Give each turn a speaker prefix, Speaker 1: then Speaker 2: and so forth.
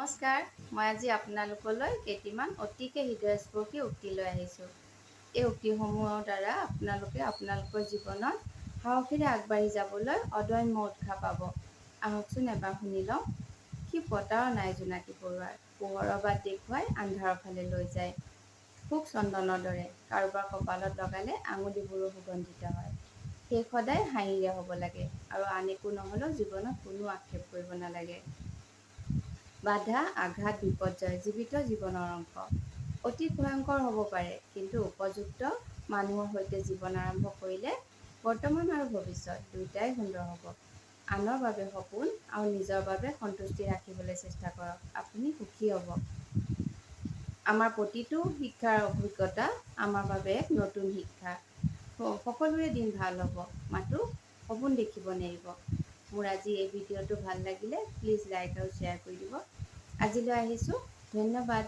Speaker 1: নমস্কাৰ, মই আজি আপোনালোকলৈ কেইটিমান অতিকে হৃদয়স্পৰ্শী উক্তি লৈ আহিছোঁ। এই উক্তিসমূহৰ দ্বাৰা আপোনালোকৰ জীৱনত সাহসেৰে আগবাঢ়ি যাবলৈ অদম্য উৎসাহ পাব। আহকচোন এবাৰ শুনি লওঁ। সি পতাও নাই জোনাকী পৰুৱাৰ, পোহৰৰ বাট দেখুৱাই আন্ধাৰৰ ফালে লৈ যায়। সুখ চন্দনৰ দৰে, কাৰোবাৰ কপালত লগালে আঙুলিবোৰো সুগন্ধিত হয়। শেষ সদায় হাঁহিৰে হ'ব লাগে আৰু আন একো নহ'লেও জীৱনত কোনো আক্ষেপ কৰিব নালাগে। বাধা, আঘাত, বিপৰ্যয় জীৱিত জীৱনৰ অংশ। অতি ভয়ংকৰ হ'ব পাৰে, কিন্তু উপযুক্ত মানুহৰ সৈতে জীৱন আৰম্ভ কৰিলে বৰ্তমান আৰু ভৱিষ্যত দুয়োটাই সুন্দৰ হ'ব। আনৰ বাবে সপোন আৰু নিজৰ বাবে সন্তুষ্টি ৰাখিবলৈ চেষ্টা কৰক, আপুনি সুখী হ'ব। আমাৰ প্ৰতিটো শিক্ষাৰ অভিজ্ঞতা আমাৰ বাবে এক নতুন শিক্ষা। সকলোৰে দিন ভাল হ'ব, মাথো সপোন দেখিব নেৰিব। মোৰ আজি এই ভিডিঅ'টো ভাল লাগিলে প্লিজ লাইক আৰু শ্বেয়াৰ কৰি দিব। আজিলৈ আহিছোঁ, ধন্যবাদ।